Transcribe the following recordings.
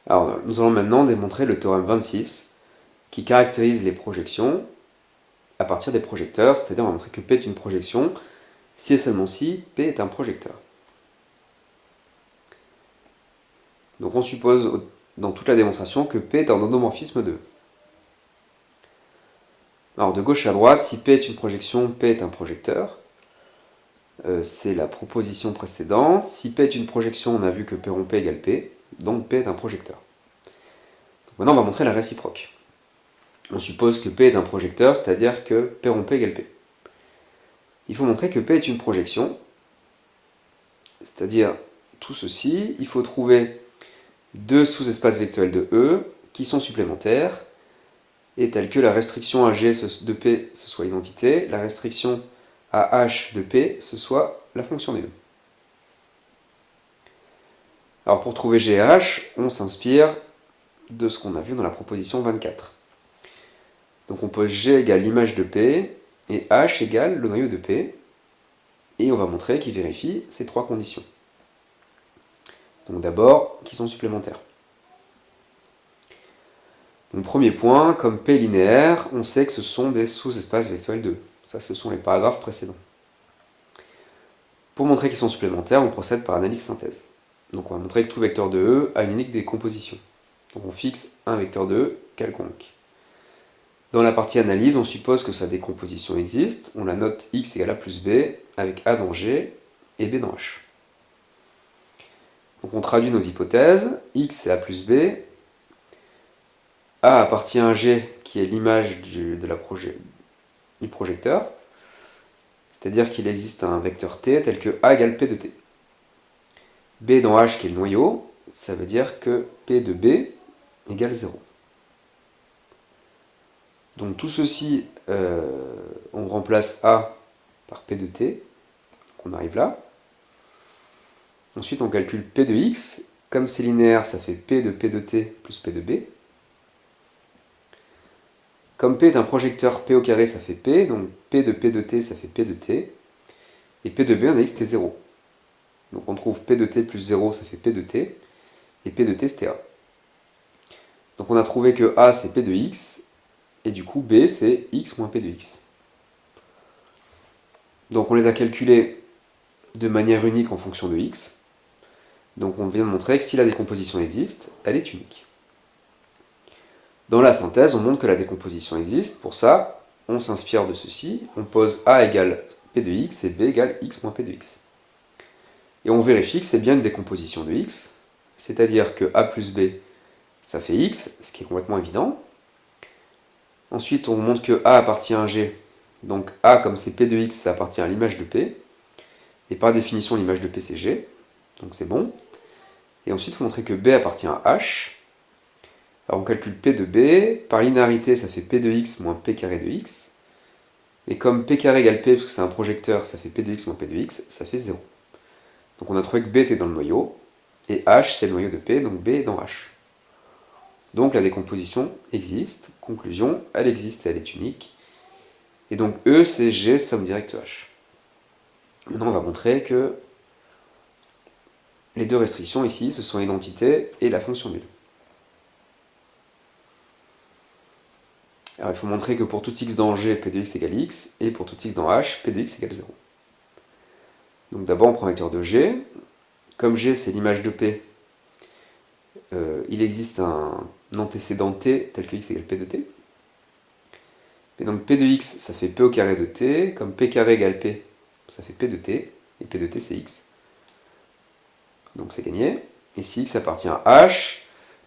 Alors, nous allons maintenant démontrer le théorème 26 qui caractérise les projections à partir des projecteurs, c'est-à-dire on va montrer que P est une projection si et seulement si P est un projecteur. Donc on suppose dans toute la démonstration que P est un endomorphisme de E. Alors de gauche à droite, si P est une projection, P est un projecteur. C'est la proposition précédente. Si P est une projection, on a vu que P rond P égale P, donc P est un projecteur. Donc maintenant on va montrer la réciproque. On suppose que P est un projecteur, c'est-à-dire que P rond P égale P. Il faut montrer que P est une projection, c'est-à-dire tout ceci. Il faut trouver deux sous-espaces vectoriels de E qui sont supplémentaires et tels que la restriction à G de P ce soit identité, la restriction à H de P ce soit la fonction de E. Alors pour trouver G et H, on s'inspire de ce qu'on a vu dans la proposition 24. Donc on pose G égale l'image de P et H égale le noyau de P, et on va montrer qu'il vérifie ces trois conditions. Donc d'abord, qui sont supplémentaires. Donc premier point, comme P est linéaire, on sait que ce sont des sous-espaces vectoriels de E. Ça, ce sont les paragraphes précédents. Pour montrer qu'ils sont supplémentaires, on procède par analyse synthèse. Donc on va montrer que tout vecteur de E a une unique décomposition. Donc on fixe un vecteur de E quelconque. Dans la partie analyse, on suppose que sa décomposition existe. On la note x égale a plus b, avec a dans G et b dans H. Donc on traduit nos hypothèses. X c'est a plus b. A appartient à G, qui est l'image du projecteur. C'est-à-dire qu'il existe un vecteur t tel que a égale p de t. B dans H, qui est le noyau, ça veut dire que p de b égale 0. Donc tout ceci, on remplace A par P de T, donc on arrive là. Ensuite on calcule P de X, comme c'est linéaire ça fait P de T plus P de B. Comme P est un projecteur P au carré ça fait P, donc P de T ça fait P de T. Et P de B on a dit que c'était 0. Donc on trouve P de T plus 0 ça fait P de T, et P de T c'était A. Donc on a trouvé que A c'est P de X, et du coup, B, c'est x moins P de x. Donc on les a calculés de manière unique en fonction de x. Donc on vient de montrer que si la décomposition existe, elle est unique. Dans la synthèse, on montre que la décomposition existe. Pour ça, on s'inspire de ceci. On pose A égale P de x et B égale x moins P de x. Et on vérifie que c'est bien une décomposition de x. C'est-à-dire que A plus B, ça fait x, ce qui est complètement évident. Ensuite, on montre que A appartient à G. Donc A, comme c'est P de X, ça appartient à l'image de P. Et par définition, l'image de P, c'est G. Donc c'est bon. Et ensuite, il faut montrer que B appartient à H. Alors on calcule P de B. Par linéarité, ça fait P de X moins P carré de X. Et comme P carré égale P, parce que c'est un projecteur, ça fait P de X moins P de X, ça fait 0. Donc on a trouvé que B était dans le noyau. Et H, c'est le noyau de P, donc B est dans H. Donc la décomposition existe. Conclusion, elle existe et elle est unique. Et donc E, c'est G, somme directe H. Maintenant, on va montrer que les deux restrictions ici, ce sont l'identité et la fonction nulle. Alors il faut montrer que pour tout x dans G, P de x égale x, et pour tout x dans H, P de x égale 0. Donc d'abord, on prend un vecteur de G. Comme G, c'est l'image de P, il existe un antécédent t tel que x égale P de t. Et donc P de x, ça fait P au carré de t. Comme P carré égale P, ça fait P de t. Et P de t, c'est x. Donc c'est gagné. Et si x appartient à H,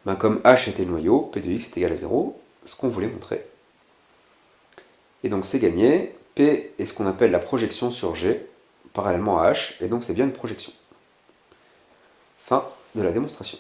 ben comme H était le noyau, P de x est égal à 0, ce qu'on voulait montrer. Et donc c'est gagné. P est ce qu'on appelle la projection sur G, parallèlement à H, et donc c'est bien une projection. Fin de la démonstration.